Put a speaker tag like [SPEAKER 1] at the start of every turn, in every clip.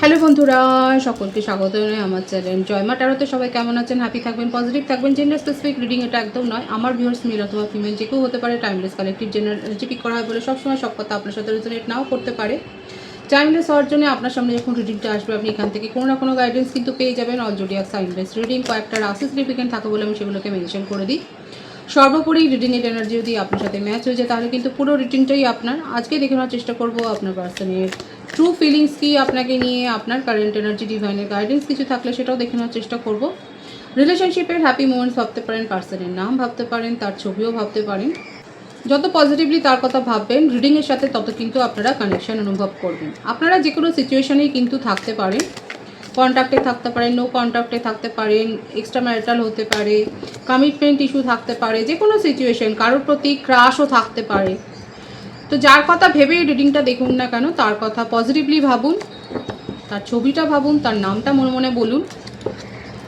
[SPEAKER 1] Hello বন্ধুরা, সকলকে স্বাগত জানাই আমার চ্যানেল জয়মা ট্যারোতে। সবাই কেমন আছেন? হ্যাপি থাকবেন, পজিটিভ থাকবেন। জেন্ডার স্পেসিফিক রিডিং এটা একদম নয়। আমার ভিউয়ার্স মেল অথবা ফিমেল যে কেউ হতে পারে। Timeless collective general energy pick করা হয় বলে সবসময় সব কথা আপনার সাথে রেজোনেট নাও করতে পারে। টাইমলেস হওয়ার জন্য আপনার সামনে যখন রিডিংটা আসবে আপনি এখান থেকে কোনো না কোনো গাইডেন্স কিন্তু পেয়ে যাবেন। অল জোডিয়াক সাইনলেস রিডিং কয়েকটা রাশি সিগনিফিকেন্ট থাকে বলে আমি সেগুলোকে মেনশন করে দিই। সর্বোপরি রিডিংয়ের এনার্জি যদি আপনার সাথে ম্যাচ হয়ে যায় তাহলে কিন্তু পুরো রিডিংটাই আপনার। আজকে দেখে নেওয়ার চেষ্টা করব আপনার পার্সনের ট্রু ফিলিংস কি আপনাকে নিয়ে, আপনার কারেন্ট এনার্জি, ডিভাইনের গাইডেন্স কিছু থাকলে সেটাও দেখে নেওয়ার চেষ্টা করব। রিলেশনশিপের হ্যাপি মোমেন্টস ভাবতে পারেন, পার্সনের নাম ভাবতে পারেন, তার ছবিও ভাবতে পারেন। যত পজিটিভলি তার কথা ভাববেন রিডিংয়ের সাথে তত কিন্তু আপনারা কানেকশন অনুভব করবেন। আপনারা যে কোনো সিচুয়েশনেই কিন্তু থাকতে পারেন, কন্ট্যাক্টে থাকতে পারেন, নো কন্ট্যাক্টে থাকতে পারেন, এক্সট্রা ম্যারিটাল হতে পারে, কমিটমেন্ট ইস্যু থাকতে পারে, যে কোনো সিচুয়েশন, কারোর প্রতি ক্রাশও থাকতে পারে। তো যার কথা ভেবেই রিডিংটা দেখুন না কেন, তার কথা পজিটিভলি ভাবুন, তার ছবিটা ভাবুন, তার নামটা মনে মনে বলুন,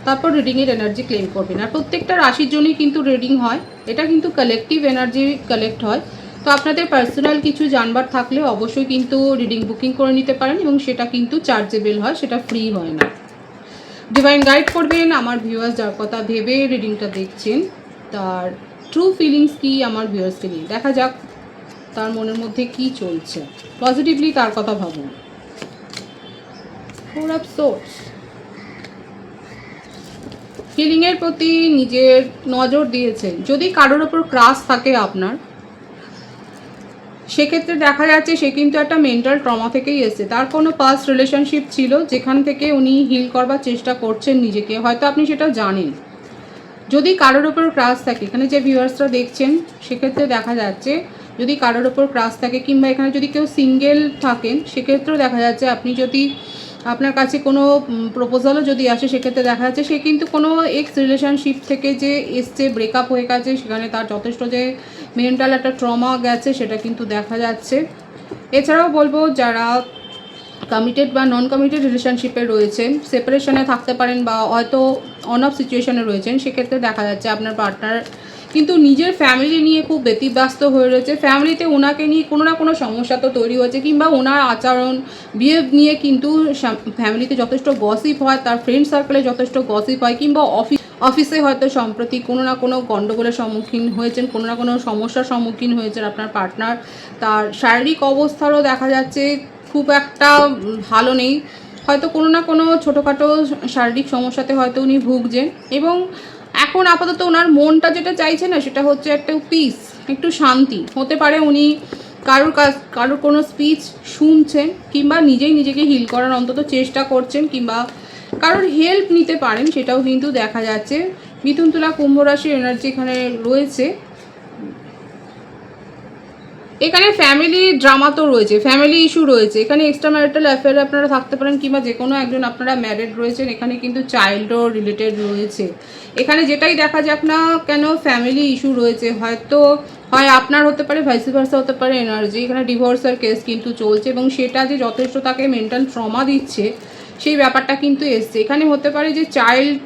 [SPEAKER 1] তারপর রিডিংয়ের এনার্জি ক্লেম করবেন। আর প্রত্যেকটা রাশির জন্যই কিন্তু রিডিং হয়, এটা কিন্তু কালেকটিভ এনার্জি কালেক্ট হয়। তো আপনাদের পার্সোনাল কিছু জানবার থাকলে অবশ্যই কিন্তু রিডিং বুকিং করে নিতে পারেন এবং সেটা কিন্তু চার্জেবল হয়, সেটা ফ্রি হয় না। ডিভাইন গাইড করবেন আমার ভিউয়ার্স যার কথা ভেবে রিডিংটা দেখছেন, তার ট্রু ফিলিংস কি আমার ভিউয়ার্সকে নিয়ে। দেখা যাক তার মনের মধ্যে কি চলছে। পজিটিভলি তার কথা ভাবুন। ফোর অফ সোর্স, ফিলিংয়ের প্রতি নিজের নজর দিয়েছেন। যদি কারোর ওপর ক্রাশ থাকে আপনার, সেক্ষেত্রে দেখা যাচ্ছে সে কিন্তু একটা মেন্টাল ট্রমা থেকেই এসছে। তার কোনো পাস্ট রিলেশনশিপ ছিল যেখান থেকে উনি হিল করবার চেষ্টা করছেন নিজেকে, হয়তো আপনি সেটা জানেন। যদি কারোর ওপর ক্রাশ থাকে, এখানে যে ভিউয়ার্সরা দেখছেন সেক্ষেত্রে দেখা যাচ্ছে যদি কারোর ওপর ক্রাশ থাকে, কিংবা এখানে যদি কেউ সিঙ্গেল থাকেন সেক্ষেত্রেও দেখা যাচ্ছে আপনি যদি আপনার কাছে কোনো প্রপোজালও যদি আসে সেক্ষেত্রে দেখা যাচ্ছে সে কিন্তু কোনো এক্স রিলেশনশিপ থেকে যে এসছে, ব্রেকআপ হয়ে গেছে, সেখানে তার যথেষ্ট যে মেন্টাল একটা ট্রমা গেছে সেটা কিন্তু দেখা যাচ্ছে। এছাড়াও বলবো যারা কমিটেড বা নন কমিটেড রিলেশনশিপে রয়েছেন, সেপারেশনে থাকতে পারেন বা হয়তো অন অফ সিচুয়েশনে রয়েছেন, সেক্ষেত্রে দেখা যাচ্ছে আপনার পার্টনার কিন্তু নিজের ফ্যামিলি নিয়ে খুব ব্যতিব্যস্ত হয়ে রয়েছে। ফ্যামিলিতে ওনাকে নিয়ে কোনো না কোনো সমস্যা তো তৈরি হয়েছে, কিংবা ওনার আচরণ বিহেভ নিয়ে কিন্তু ফ্যামিলিতে যথেষ্ট গসিপ হয়, তার ফ্রেন্ড সার্কেলে যথেষ্ট গসিপ হয়, কিংবা অফিসে হয়তো সম্প্রতি কোনো না কোনো গণ্ডগোলের সম্মুখীন হয়েছেন, কোনো না কোনো সমস্যার সম্মুখীন হয়েছেন আপনার পার্টনার। তার শারীরিক অবস্থারও দেখা যাচ্ছে খুব একটা ভালো নেই, হয়তো কোনো না কোনো ছোটোখাটো শারীরিক সমস্যাতে হয়তো উনি ভুগছেন। এবং এখন আপাতত ওনার মনটা যেটা চাইছে না সেটা হচ্ছে একটা পিস, একটু শান্তি। হতে পারে উনি কারোর কোনো স্পিচ শুনছেন, কিংবা নিজেই নিজেকে হিল করার অন্তত চেষ্টা করছেন, কিংবা কারোর হেল্প নিতে পারেন, সেটাও কিন্তু দেখা যাচ্ছে। মিথুন, তুলা, কুম্ভ রাশির এনার্জি এখানে রয়েছে। এখানে ফ্যামিলি ড্রামা তো রয়েছে, ফ্যামিলি ইস্যু রয়েছে, এখানে এক্সট্রা ম্যারিটাল অ্যাফেয়ারে আপনারা থাকতে পারেন, কিংবা যে কোনো একজন আপনারা ম্যারিড রয়েছেন। এখানে কিন্তু চাইল্ডও রিলেটেড রয়েছে। এখানে যেটাই দেখা যাক না কেন ফ্যামিলি ইস্যু রয়েছে, হয়তো হয় আপনার হতে পারে, ভাইস ভার্সা হতে পারে এনার্জি। এখানে ডিভোর্সের কেস কিন্তু চলছে এবং সেটা যে যথেষ্ট তাকে মেন্টাল ট্রমা দিচ্ছে সেই ব্যাপারটা কিন্তু এসছে। এখানে হতে পারে যে চাইল্ড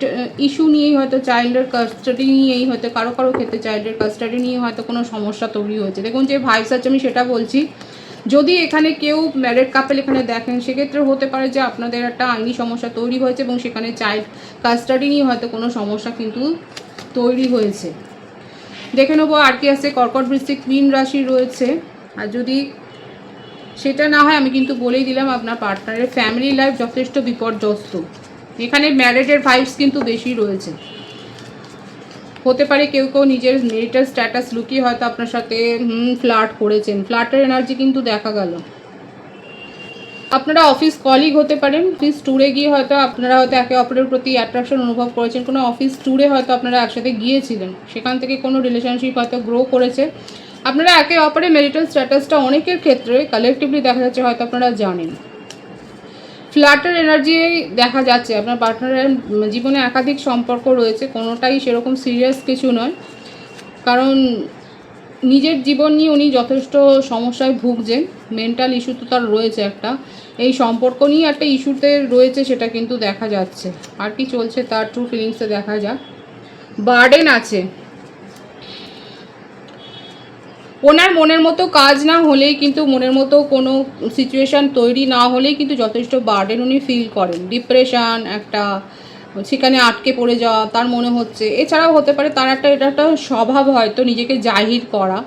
[SPEAKER 1] ইস্যু নিয়েই, হয়তো চাইল্ডের কাস্টাডি নিয়েই, হয়তো কারো কারো ক্ষেত্রে চাইল্ডের কাস্টাডি নিয়ে হয়তো কোনো সমস্যা তৈরি হয়েছে। দেখুন যে ভাইবস আছে আমি সেটা বলছি। যদি এখানে কেউ ম্যারেড কাপল এখানে দেখেন সেক্ষেত্রে হতে পারে যে আপনাদের একটা আইনি সমস্যা তৈরি হয়েছে এবং সেখানে চাইল্ড কাস্টাডি নিয়ে হয়তো কোনো সমস্যা কিন্তু তৈরি হয়েছে। দেখে নেবো আর কি আছে। কর্কট, বৃশ্চিক, মীন রাশি রয়েছে। আর যদি সেটা না হয় আমি কিন্তু বলেই দিলাম আপনার পার্টনারের ফ্যামিলি লাইফ যথেষ্ট বিপর্যস্ত। এখানে ম্যারেজের ভাইবস কিন্তু বেশি রয়েছে। হতে পারে কেউ কেউ নিজের মেরিটাল স্ট্যাটাস লুকিয়ে হয়তো আপনার সাথে ফ্লার্ট করেছেন, ফ্লার্টের এনার্জি কিন্তু দেখা গেল। আপনারা অফিস কলিগ হতে পারেন, অফিস ট্যুরে গিয়ে হয়তো আপনারা হয়তো একে অপরের প্রতি অ্যাট্রাকশন অনুভব করেছেন, কোনো অফিস ট্যুরে হয়তো আপনারা একসাথে গিয়েছিলেন, সেখান থেকে কোনো রিলেশনশিপ হয়তো গ্রো করেছে। আপনারা একে অপরের মেরিটাল স্ট্যাটাসটা অনেকের ক্ষেত্রে কালেকটিভলি দেখা যাচ্ছে হয়তো আপনারা জানেন। ফ্ল্যাটের এনার্জি দেখা যাচ্ছে আপনার পার্টনারের জীবনে একাধিক সম্পর্ক রয়েছে, কোনোটাই সেরকম সিরিয়াস কিছু নয়, কারণ নিজের জীবন নিয়ে উনি যথেষ্ট সমস্যায় ভুগছেন। মেন্টাল ইস্যু তো তার রয়েছে একটা, এই সম্পর্ক নিয়ে একটা ইস্যুতে রয়েছে, সেটা কিন্তু দেখা যাচ্ছে। আর কি চলছে তার ট্রু ফিলিংসে দেখা যাক। বার্ডেন আছে, ওনার মনের মতো কাজ না হলেই কিন্তু, মনের মতো কোনো সিচুয়েশান তৈরি না হলেই কিন্তু যথেষ্ট বার্ডেন উনি ফিল করেন। ডিপ্রেশান একটা, সেখানে আটকে পড়ে যাওয়া তার মনে হচ্ছে। এছাড়াও হতে পারে তার এটা একটা স্বভাব হয়তো নিজেকে জাহির করা,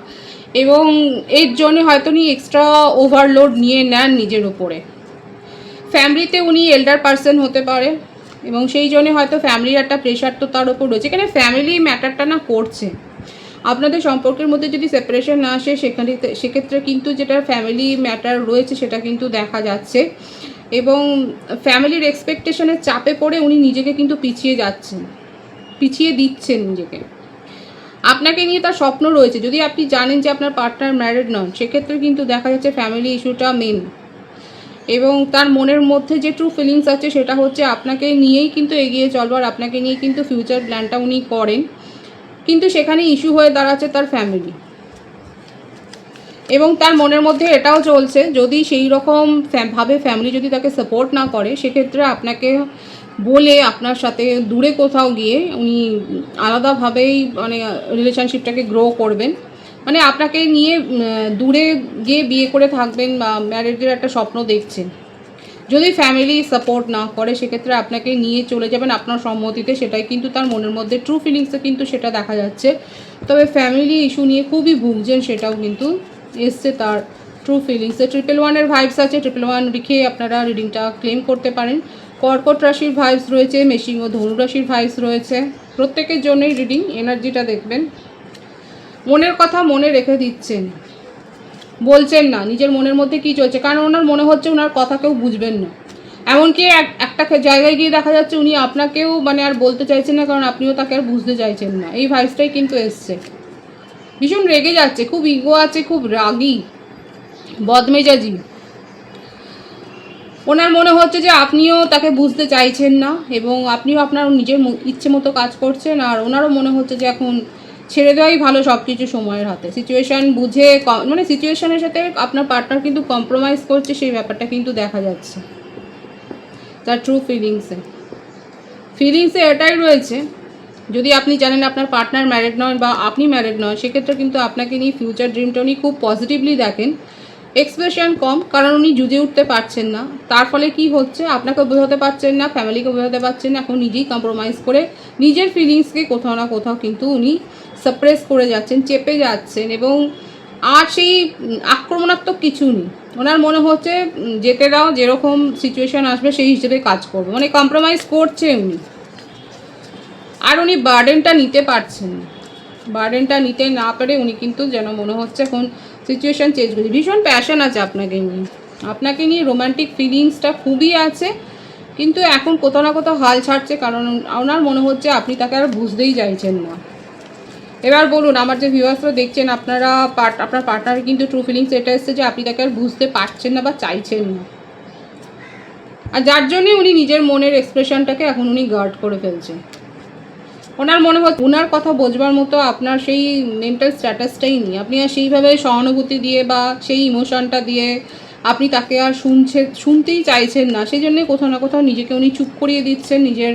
[SPEAKER 1] এবং এর জন্য হয়তো উনি এক্সট্রা ওভারলোড নিয়ে নেন নিজের উপরে। ফ্যামিলিতে উনি এল্ডার পার্সন হতে পারে, এবং সেই জন্যে হয়তো ফ্যামিলির একটা প্রেশার তো তার উপর রয়েছে। এখানে ফ্যামিলি ম্যাটারটা না করছে। আপনাদের সম্পর্কের মধ্যে যদি সেপারেশন না আসে সেক্ষেত্রে কিন্তু যেটা ফ্যামিলি ম্যাটার রয়েছে সেটা কিন্তু দেখা যাচ্ছে, এবং ফ্যামিলির এক্সপেকটেশনের চাপে পড়ে উনি নিজেকে কিন্তু পিছিয়ে দিচ্ছেন নিজেকে। আপনাকে নিয়ে তার স্বপ্ন রয়েছে। যদি আপনি জানেন যে আপনার পার্টনার ম্যারিড নন, সেক্ষেত্রে কিন্তু দেখা যাচ্ছে ফ্যামিলি ইস্যুটা মেন, এবং তার মনের মধ্যে যে ট্রু ফিলিংস আছে সেটা হচ্ছে আপনাকে নিয়েই কিন্তু এগিয়ে চলবার, আপনাকে নিয়ে কিন্তু ফিউচার প্ল্যানটা উনি করেন। কিন্তু সেখানে ইস্যু হয়ে দাঁড়াচ্ছে তার ফ্যামিলি, এবং তার মনের মধ্যে এটাও চলছে যদি সেই রকম ভাবে ফ্যামিলি যদি তাকে সাপোর্ট না করে, সেক্ষেত্রে আপনাকে বলে আপনার সাথে দূরে কোথাও গিয়ে উনি আলাদাভাবেই মানে রিলেশনশিপটাকে গ্রো করবেন। মানে আপনাকে নিয়ে দূরে গিয়ে বিয়ে করে থাকবেন বা ম্যারেজের একটা স্বপ্ন দেখছেন। যদি ফ্যামিলি সাপোর্ট না করে সেক্ষেত্রে আপনাকে নিয়ে চলে যাবেন আপনার সম্মতিতে, সেটাই কিন্তু তার মনের মধ্যে ট্রু ফিলিংসে কিন্তু সেটা দেখা যাচ্ছে। তবে ফ্যামিলি ইস্যু নিয়ে খুবই ভুগছেন, সেটাও কিন্তু এসছে তার ট্রু ফিলিংসে। 111-এর ভাইবস আছে, 111 লিখে আপনারা রিডিংটা ক্লেম করতে পারেন। কর্কট রাশির ভাইবস রয়েছে, মেষিং ও ধনু রাশির ভাইবস রয়েছে। প্রত্যেকের জন্যই রিডিং এনার্জিটা দেখবেন। মনের কথা মনে রেখে দিচ্ছেন, বলছেন না নিজের মনের মধ্যে কী চলছে, কারণ ওনার মনে হচ্ছে ওনার কথা কেউ বুঝবেন না। এমনকি একটা জায়গায় গিয়ে দেখা যাচ্ছে উনি আপনাকেও মানে আর বলতে চাইছেন না, কারণ আপনিও তাকে আর বুঝতে চাইছেন না। এই ভাইবসটাই কিন্তু এসছে। ভীষণ রেগে যাচ্ছে, খুব ইগো আছে, খুব রাগী, বদমেজাজি। ওনার মনে হচ্ছে যে আপনিও তাকে বুঝতে চাইছেন না, এবং আপনিও আপনার নিজের ইচ্ছে মতো কাজ করছেন, আর ওনারও মনে হচ্ছে যে এখন ছেড়ে দেওয়াই ভালো সব কিছু সময়ের হাতে। সিচুয়েশান বুঝে মানে সিচুয়েশানের সাথে আপনার পার্টনার কিন্তু কম্প্রোমাইজ করছে, সেই ব্যাপারটা কিন্তু দেখা যাচ্ছে তার ট্রু ফিলিংসে এটাই রয়েছে। যদি আপনি জানেন আপনার পার্টনার ম্যারিড নয় বা আপনি ম্যারিড নয়, সেক্ষেত্রে কিন্তু আপনাকে নিয়ে ফিউচার ড্রিমটা উনি খুব পজিটিভলি দেখেন। এক্সপ্রেশন কম, কারণ উনি জুঝে উঠতে পারছেন না। তার ফলে কি হচ্ছে, আপনাকে বোঝাতে পারছেন না, ফ্যামিলিকে বোঝাতে পারছেন না, এখন নিজেই কম্প্রোমাইজ করে নিজের ফিলিংসকে কোথাও না কোথাও কিন্তু উনি সাপ্রেস করে যাচ্ছেন, চেপে যাচ্ছেন, এবং আর সেই আক্রমণাত্মক কিছু নেই। ওনার মনে হচ্ছে যেতে দাও, যেরকম সিচুয়েশান আসবে সেই হিসেবে কাজ করবে, মানে কম্প্রোমাইজ করছে উনি। আর উনি বার্ডেনটা নিতে পারছেন না, বার্ডেনটা নিতে না পেরে উনি কিন্তু যেন মনে হচ্ছে এখন সিচুয়েশান চেঞ্জ করছে। ভীষণ প্যাশন আছে আপনাকে নিয়ে রোম্যান্টিক ফিলিংসটা খুবই আছে, কিন্তু এখন কোথাও না কোথাও হাল ছাড়ছে, কারণ ওনার মনে হচ্ছে আপনি তাকে আর বুঝতেই চাইছেন না। এবার বলুন আমার যে ভিউয়ার্সরা দেখছেন, আপনার পার্টনার কিন্তু ট্রু ফিলিংস এটা এসছে যে আপনি তাকে আর বুঝতে পারছেন না বা চাইছেন না, আর যার জন্যই উনি নিজের মনের এক্সপ্রেশনটাকে এখন উনি গার্ড করে ফেলছেন। ওনার মনে হচ্ছে ওনার কথা বোঝবার মতো আপনার সেই মেন্টাল স্ট্যাটাসটাই নেই। আপনি আর সেইভাবে সহানুভূতি দিয়ে বা সেই ইমোশনটা দিয়ে আপনি তাকে আর শুনতেই চাইছেন না। সেই জন্যে কোথাও না কোথাও নিজেকে উনি চুপ করিয়ে দিচ্ছেন, নিজের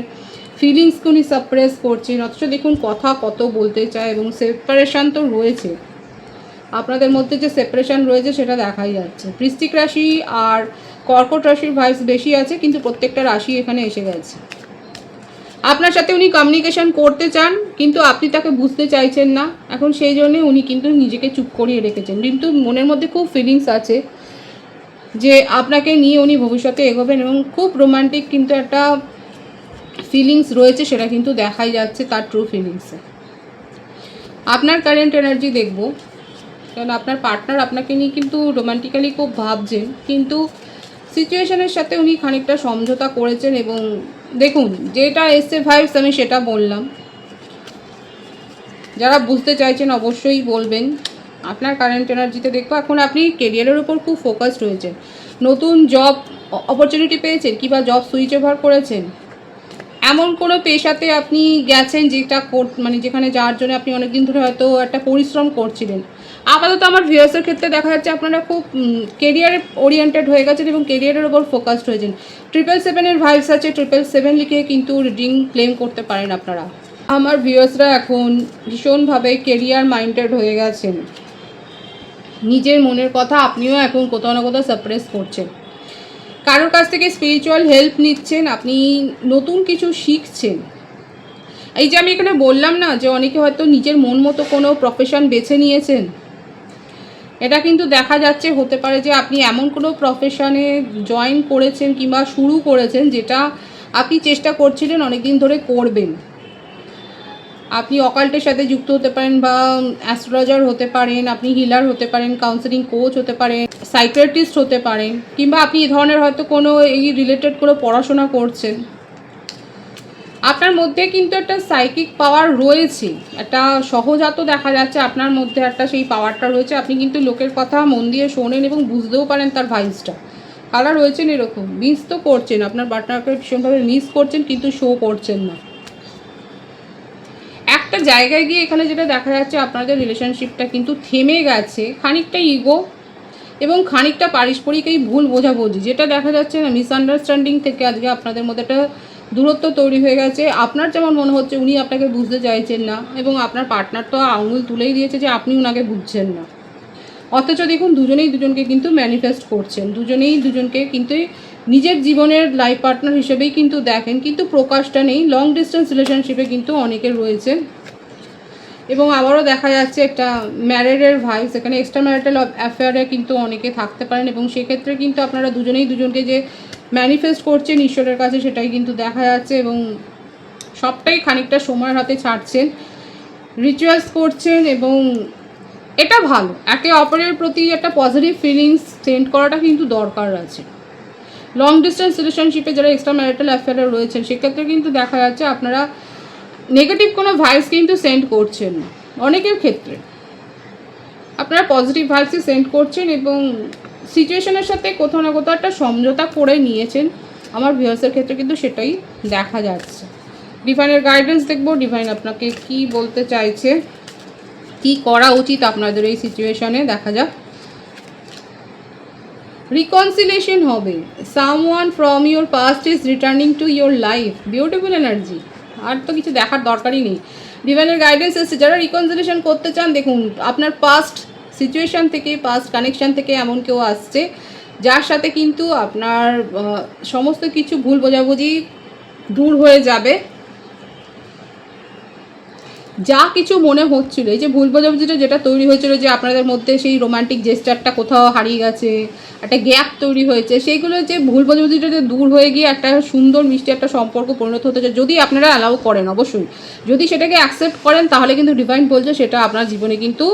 [SPEAKER 1] ফিলিংসকে উনি সাপ্রেস করছেন। অথচ দেখুন কথা কত বলতে চায়, এবং সেপারেশান তো রয়েছে, আপনাদের মধ্যে যে সেপারেশান রয়েছে সেটা দেখাই যাচ্ছে। বৃশ্চিক রাশি আর কর্কট রাশির ভাইবস বেশি আছে, কিন্তু প্রত্যেকটা রাশি এখানে এসে গেছে। আপনার সাথে উনি কমিউনিকেশন করতে চান, কিন্তু আপনি তাকে বুঝতে চাইছেন না, এখন সেই জন্যে উনি কিন্তু নিজেকে চুপ করিয়ে রেখেছেন। কিন্তু মনের মধ্যে খুব ফিলিংস আছে যে আপনাকে নিয়ে উনি ভবিষ্যতে এগোবেন, এবং খুব রোমান্টিক কিন্তু একটা ফিলিংস রয়েছে, সেটা কিন্তু দেখাই যাচ্ছে তার ট্রু ফিলিংসে। আপনার কারেন্ট এনার্জি দেখব, কারণ আপনার পার্টনার আপনাকে নিয়ে কিন্তু রোমান্টিক্যালি খুব ভাবছেন, কিন্তু সিচুয়েশনের সাথে উনি খানিকটা সমঝোতা করেছেন। এবং দেখুন যেটা এসছে ভাইবস আমি সেটা বললাম, যারা বুঝতে চাইছেন অবশ্যই বলবেন। আপনার কারেন্ট এনার্জিতে দেখবো এখন আপনি কেরিয়ারের উপর খুব ফোকাস রয়েছেন, নতুন জব অপরচুনিটি পেয়েছেন কিংবা জব সুইচ ওভার করেছেন, এমন কোনো পেশাতে আপনি গেছেন যেটা মানে যেখানে যাওয়ার জন্য আপনি অনেকদিন ধরে হয়তো একটা পরিশ্রম করছিলেন। আপাতত আমার ভিউয়ার্সের ক্ষেত্রে দেখা যাচ্ছে আপনারা খুব কেরিয়ারে ওরিয়েন্টেড হয়ে গেছেন এবং কেরিয়ারের ওপর ফোকাসড হয়েছেন। 777-এর ভাইবস আছে, 777 লিখে কিন্তু রিডিং ক্লেম করতে পারেন আপনারা। আমার ভিউয়ার্সরা এখন ভীষণভাবে কেরিয়ার মাইন্ডেড হয়ে গেছেন, নিজের মনের কথা আপনিও এখন কোথাও না কোথাও সাপ্রেস করছেন, কারোর কাছ থেকে স্পিরিচুয়াল হেল্প নিচ্ছেন, আপনি নতুন কিছু শিখছেন। এই যে আমি এখানে বললাম না যে অনেকে হয়তো নিজের মন মতো কোনো প্রফেশন বেছে নিয়েছেন, এটা কিন্তু দেখা যাচ্ছে হতে পারে যে আপনি এমন কোনো প্রফেশনে জয়েন করেছেন কিংবা শুরু করেছেন যেটা আপনি চেষ্টা করছিলেন অনেক দিন ধরে করবেন। আপনি অকাল্টের সাথে যুক্ত হতে পারেন বা অ্যাস্ট্রোলজার হতে পারেন, আপনি হিলার হতে পারেন, কাউন্সেলিং কোচ হতে পারেন, সাইকিয়াট্রিস্ট হতে পারেন, কিংবা আপনি এই ধরনের হয়তো কোনো এই রিলেটেড কোনো পড়াশোনা করছেন। আপনার মধ্যে কিন্তু একটা সাইকিক পাওয়ার রয়েছে, একটা সহজাত দেখা যাচ্ছে আপনার মধ্যে একটা সেই পাওয়ারটা রয়েছে। আপনি কিন্তু লোকের কথা মন দিয়ে শোনেন এবং বুঝতেও পারেন তার ভাইসটা। কালার রয়েছেন এরকম, মিস তো করছেন, আপনার পার্টনারকে ভীষণভাবে মিস করছেন কিন্তু শো করছেন না। একটা জায়গায় গিয়ে এখানে যেটা দেখা যাচ্ছে আপনাদের রিলেশনশিপটা কিন্তু থেমে গেছে, খানিকটা ইগো এবং খানিকটা পারস্পরিক এই ভুল বোঝাবুঝি, যেটা দেখা যাচ্ছে না মিসআন্ডারস্ট্যান্ডিং থেকে আজকে আপনাদের মধ্যে একটা দূরত্ব তৈরি হয়ে গেছে। আপনার যেমন মনে হচ্ছে উনি আপনাকে বুঝতে চাইছেন না, এবং আপনার পার্টনার তো আঙুল তুলেই দিয়েছে যে আপনি ওনাকে বুঝছেন না। অথচ দেখুন দুজনেই দুজনকে কিন্তু ম্যানিফেস্ট করছেন, দুজনেই দুজনকে কিন্তু নিজের জীবনের লাইফ পার্টনার হিসেবেই কিন্তু দেখেন, কিন্তু প্রকাশটা নেই। লং ডিস্টেন্স রিলেশনশিপে কিন্তু অনেকের রয়েছে। এবং আবারও দেখা যাচ্ছে একটা ম্যারেডের ভাইস, এখানে এক্সট্রা ম্যারিটাল অ্যাফেয়ারে কিন্তু অনেকে থাকতে পারেন, এবং সেক্ষেত্রে কিন্তু আপনারা দুজনেই দুজনকে যে ম্যানিফেস্ট করছেন ঈশ্বরের কাছে সেটাই কিন্তু দেখা যাচ্ছে, এবং সবটাই খানিকটা সময়ের হাতে ছাড়ছেন, রিচুয়ালস করছেন, এবং এটা ভালো। একে অপরের প্রতি একটা পজিটিভ ফিলিংস সেন্ড করাটা কিন্তু দরকার আছে। লং ডিস্টেন্স রিলেশনশিপে যারা এক্সট্রা ম্যারিটাল অ্যাফেয়ারে রয়েছেন সেক্ষেত্রে কিন্তু দেখা যাচ্ছে আপনারা নেগেটিভ কোনো ভাইবস কিন্তু সেন্ড করছেন, অনেকের ক্ষেত্রে আপনারা পজিটিভ ভাইবসই সেন্ড করছেন এবং সিচুয়েশনের সাথে কোথাও না কোথাও একটা সমঝোতা করে নিয়েছেন। আমার ভিউয়ার্সের ক্ষেত্রে কিন্তু সেটাই দেখা যাচ্ছে। ডিভাইনের গাইডেন্স দেখবো, ডিভাইন আপনাকে কি বলতে চাইছে, কি করা উচিত আপনাদের এই সিচুয়েশনে, দেখা যাক। রিকনসিলেশন হবে, someone from your past is returning to your life, beautiful energy. আর তো কিছু দেখার দরকারই নেই, ডিভাইনের গাইডেন্স এসেছে। যারা রিকনসিলেশন করতে চান দেখুন আপনার পাস্ট সিচুয়েশান থেকে, পাস্ট কানেকশান থেকে এমন কেউ আসছে যার সাথে কিন্তু আপনার সমস্ত কিছু ভুল বোঝাবুঝি দূর হয়ে যাবে। যা কিছু মনে হচ্ছিল, এই যে ভুল বোঝাবুঝিটা যেটা তৈরি হয়েছিল, যে আপনাদের মধ্যে সেই রোমান্টিক জেস্টারটা কোথাও হারিয়ে গেছে, একটা গ্যাপ তৈরি হয়েছে, সেইগুলো যে ভুল বোঝাবুঝিটা যে দূর হয়ে গিয়ে একটা সুন্দর মিষ্টি একটা সম্পর্ক পরিণত হতে চায়, যদি আপনারা অ্যালাউ করেন, অবশ্যই যদি সেটাকে অ্যাকসেপ্ট করেন, তাহলে কিন্তু ডিভাইন বলছে সেটা আপনার জীবনে কিন্তু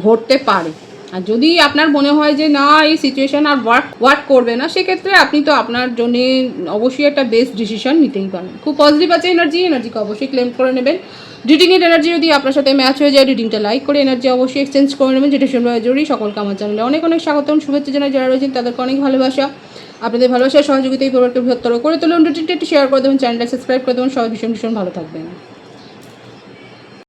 [SPEAKER 1] ঘটতে পারে। আর যদি আপনার মনে হয় যে না এই সিচুয়েশান আর ওয়ার্ক করবে না, সেক্ষেত্রে আপনি তো আপনার জন্য অবশ্যই একটা বেস্ট ডিসিশন নিতেই পারেন। খুব পজিটিভ আছে এনার্জিকে অবশ্যই ক্লেম করে নেবেন। রিডিংয়ের এনার্জি যদি আপনার সাথে ম্যাচ হয়ে যায়, রিডিংটা লাইক করে এনার্জি অবশ্যই এক্সচেঞ্জ করে নেবেন, যেটা শুনবে জরুরি। সকলকে আমার চ্যানেলে অনেক অনেক স্বাগতম, শুভেচ্ছা জানাই। যারা রয়েছেন তাদেরকে অনেক ভালোবাসা। আপনাদের ভালোবাসার সহযোগিতাই পরিবারকে বৃহত্তর করে তুলুন। রিডিংটা একটু শেয়ার করে দেবেন, চ্যানেলটা সাবস্ক্রাইব করে দেবেন। সবাই ভীষণ ভীষণ ভালো থাকবেন।